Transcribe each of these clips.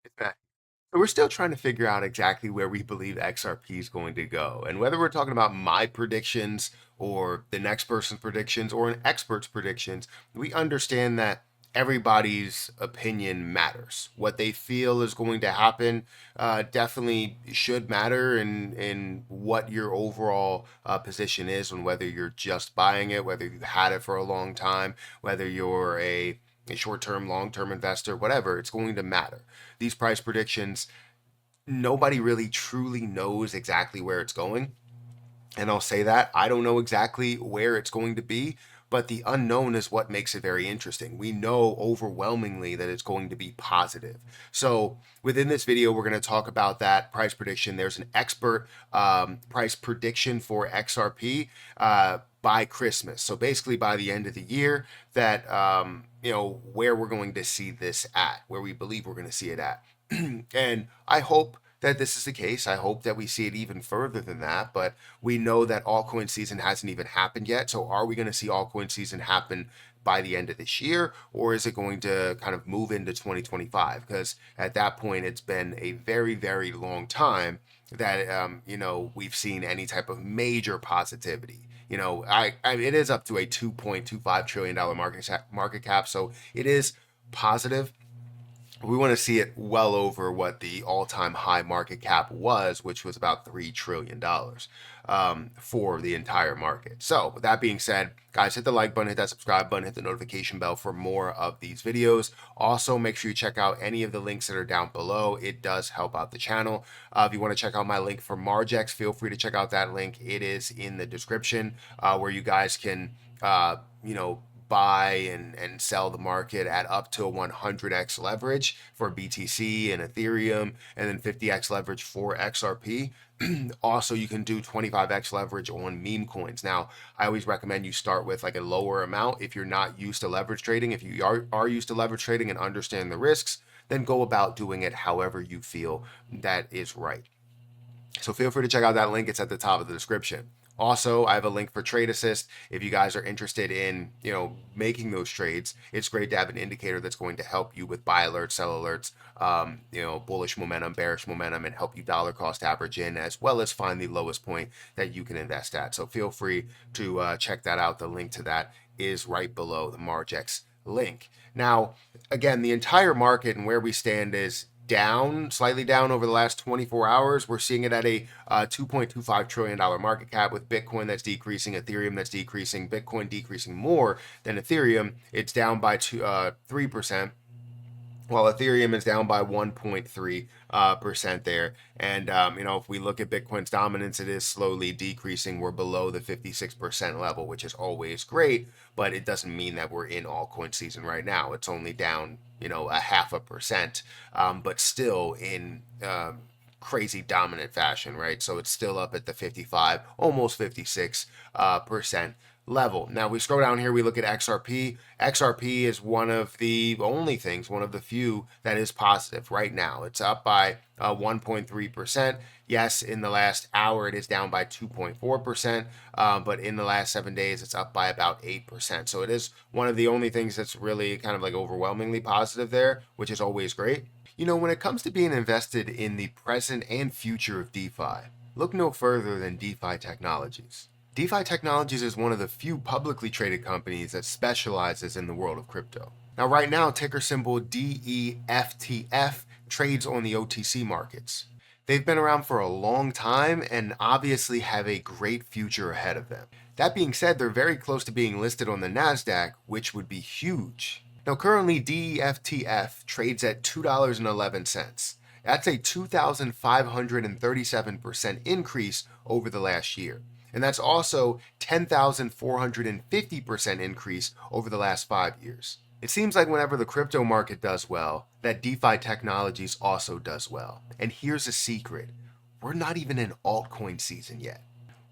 Exactly. So we're still trying to figure out exactly where we believe XRP is going to go. And whether we're talking about my predictions or the next person's predictions or an expert's predictions, we understand that everybody's opinion matters. What they feel is going to happen definitely should matter in what your overall position is, and whether you're just buying it, whether you've had it for a long time, whether you're a short-term, long-term investor, whatever, it's going to matter. These price predictions, nobody really truly knows exactly where it's going. And I'll say that I don't know exactly where it's going to be, but the unknown is what makes it very interesting. We know overwhelmingly that it's going to be positive. So within this video, we're going to talk about that price prediction. There's an expert price prediction for XRP by Christmas. So basically by the end of the year, that where we're going to see this at, where we believe we're going to see it at. And I hope that this is the case. I hope that we see it even further than that, but we know that altcoin season hasn't even happened yet. So are we going to see altcoin season happen by the end of this year, or is it going to kind of move into 2025? Because at that point, it's been a very, very long time that we've seen any type of major positivity. It is up to a $2.25 trillion market cap, so it is positive. We want to see it well over what the all-time high market cap was, which was about $3 trillion for the entire market. So with that being said, guys, hit the like button, hit that subscribe button, hit the notification bell for more of these videos. Also, make sure you check out any of the links that are down below. It does help out the channel. If you want to check out my link for Margex, feel free to check out that link. It is in the description, where you guys can buy and sell the market at up to 100x leverage for BTC and Ethereum, and then 50x leverage for XRP. Also, you can do 25x leverage on meme coins. Now, I always recommend you start with like a lower amount if you're not used to leverage trading. If you are used to leverage trading and understand the risks, then go about doing it however you feel that is right. So feel free to check out that link. It's at the top of the description. Also, I have a link for Trade Assist. If you guys are interested in, making those trades, it's great to have an indicator that's going to help you with buy alerts, sell alerts, bullish momentum, bearish momentum, and help you dollar cost average in, as well as find the lowest point that you can invest at. So feel free to check that out. The link to that is right below the Margex link. Now, again, the entire market and where we stand is down, slightly down over the last 24 hours. We're seeing it at a $2.25 trillion market cap, with Bitcoin that's decreasing, Ethereum that's decreasing, Bitcoin decreasing more than Ethereum. It's down by 3%. While Ethereum is down by 1.3% there. And, if we look at Bitcoin's dominance, it is slowly decreasing. We're below the 56% level, which is always great, but it doesn't mean that we're in altcoin season right now. It's only down, a 0.5%, but still in crazy dominant fashion, right? So it's still up at the 55, almost 56% level. Now we scroll down here, we look at XRP. XRP is one of the only things, one of the few that is positive right now. It's up by 1.3%. Yes, in the last hour it is down by 2.4%, but in the last 7 days it's up by about 8%. So it is one of the only things that's really kind of like overwhelmingly positive there, which is always great. When it comes to being invested in the present and future of DeFi, look no further than DeFi Technologies. DeFi Technologies is one of the few publicly traded companies that specializes in the world of crypto. Now, right now, ticker symbol DEFTF trades on the OTC markets. They've been around for a long time and obviously have a great future ahead of them. That being said, they're very close to being listed on the NASDAQ, which would be huge. Now, currently, DEFTF trades at $2.11. That's a 2,537% increase over the last year. And that's also 10,450% increase over the last 5 years. It seems like whenever the crypto market does well, that DeFi Technologies also does well. And here's a secret. We're not even in altcoin season yet,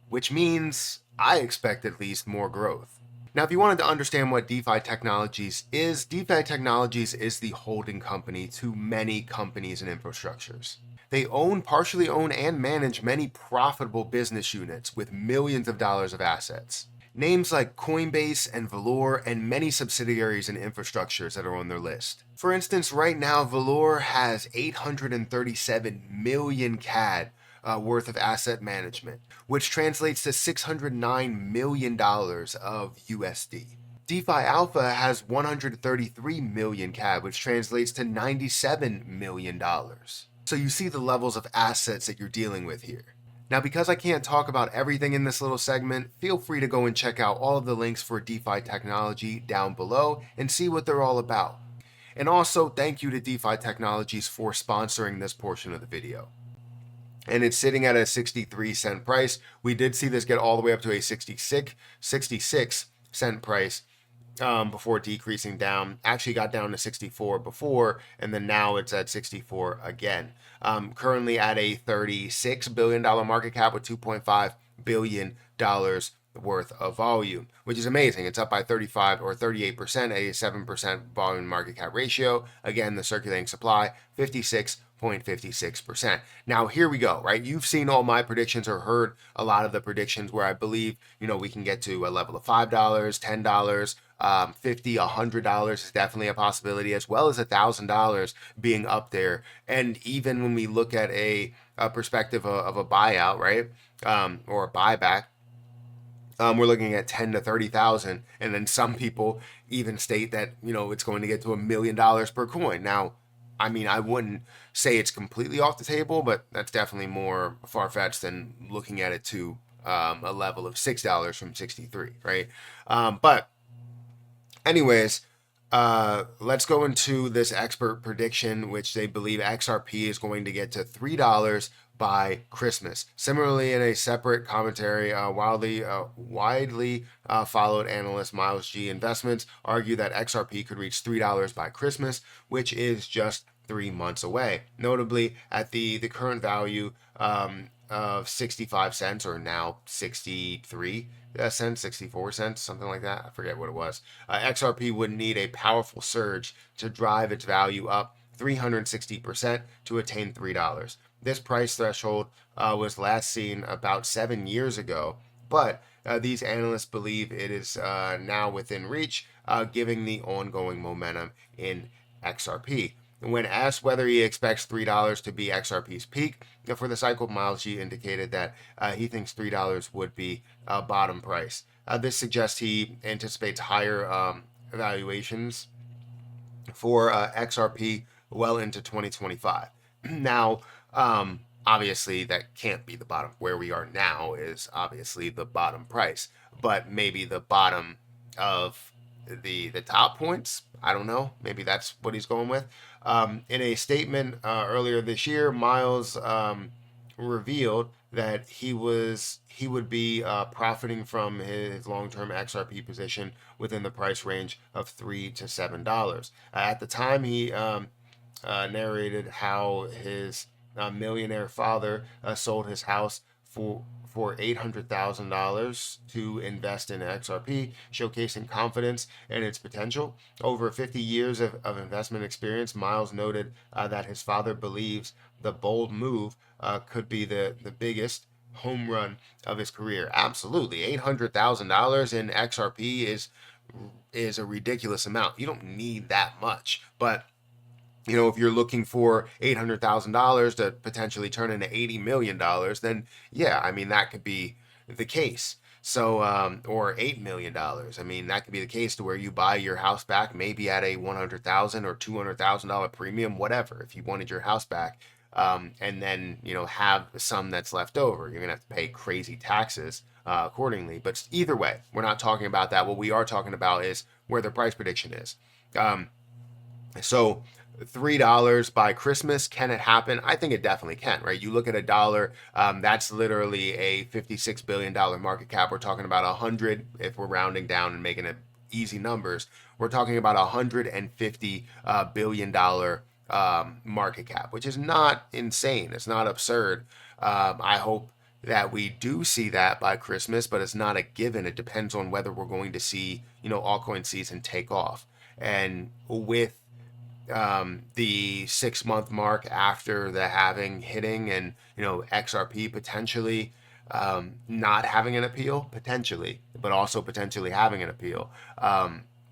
which means I expect at least more growth. Now, if you wanted to understand what DeFi Technologies is the holding company to many companies and infrastructures. They partially own, and manage many profitable business units with millions of dollars of assets. names like Coinbase and Valor, and many subsidiaries and infrastructures that are on their list. For instance, right now, Valor has 837 million CAD worth of asset management, which translates to $609 million of USD. DeFi Alpha has 133 million CAD, which translates to $97 million. So you see the levels of assets that you're dealing with here. Now, because I can't talk about everything in this little segment, feel free to go and check out all of the links for DeFi Technology down below and see what they're all about. And also, thank you to DeFi Technologies for sponsoring this portion of the video. And it's sitting at a 63-cent price. We did see this get all the way up to a 66-cent price before decreasing down. Actually got down to 64 before, and then now it's at 64 again. Currently at a $36 billion market cap with $2.5 billion worth of volume, which is amazing. It's up by 35 or 38%, a 7% volume market cap ratio. Again, the circulating supply, 56.56%. Now here we go, right? You've seen all my predictions or heard a lot of the predictions where I believe, we can get to a level of $5, $10, $50, $100 is definitely a possibility, as well as $1,000 being up there. And even when we look at a perspective of a buyout, right, or a buyback, we're looking at 10 to 30,000, and then some people even state that it's going to get to $1 million per coin. Now, I mean, I wouldn't say it's completely off the table, but that's definitely more far-fetched than looking at it to a level of $6 from 63, right? But anyways, let's go into this expert prediction, which they believe XRP is going to get to $3 by Christmas. Similarly, in a separate commentary, widely followed analyst Miles G. Investments argue that XRP could reach $3 by Christmas, which is just 3 months away. Notably, at the current value of 65 cents, or now 63 cents, 64 cents, something like that. I forget what it was. XRP would need a powerful surge to drive its value up 360% to attain $3. This price threshold was last seen about 7 years ago, but these analysts believe it is now within reach, given the ongoing momentum in XRP. When asked whether he expects $3 to be XRP's peak for the cycle, Miles G indicated that he thinks $3 would be a bottom price. This suggests he anticipates higher valuations for XRP well into 2025. Now, obviously, that can't be the bottom. Where we are now is obviously the bottom price, but maybe the bottom of the top points. I don't know. Maybe that's what he's going with. In a statement earlier this year, Miles revealed that he would be profiting from his long-term XRP position within the price range of $3 to $7. At the time, he narrated how his millionaire father sold his house for $800,000 to invest in XRP, showcasing confidence in its potential. Over 50 years of investment experience, Miles noted that his father believes the bold move could be the biggest home run of his career. Absolutely. $800,000 in XRP is a ridiculous amount. You don't need that much, but if you're looking for $800,000 to potentially turn into $80 million, then yeah, I mean, that could be the case. So, or $8 million. I mean, that could be the case to where you buy your house back maybe at a $100,000 or $200,000 premium, whatever, if you wanted your house back, and then, have some that's left over. You're going to have to pay crazy taxes accordingly. But either way, we're not talking about that. What we are talking about is where the price prediction is. So $3 by Christmas, can it happen? I think it definitely can, right? You look at a dollar, that's literally a $56 billion market cap. We're talking about 100, if we're rounding down and making it easy numbers, we're talking about $150 billion market cap, which is not insane. It's not absurd. I hope that we do see that by Christmas, but it's not a given. It depends on whether we're going to see, altcoin season take off. And with the 6 month mark after the halving hitting, and XRP potentially not having an appeal potentially, but also potentially having an appeal,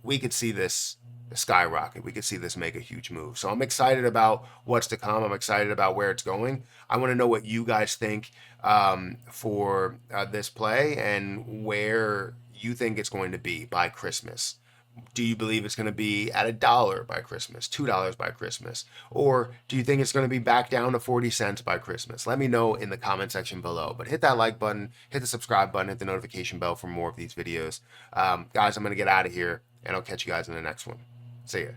we could see this skyrocket. We could see this make a huge move. So I'm excited about what's to come. I'm excited about where it's going. I want to know what you guys think for this play and where you think it's going to be by Christmas. Do you believe it's going to be at $1 by Christmas, $2 by Christmas, or do you think it's going to be back down to 40 cents by Christmas? Let me know in the comment section below. But hit that like button, hit the subscribe button, hit the notification bell for more of these videos. Guys, I'm going to get out of here, and I'll catch you guys in the next one. See ya.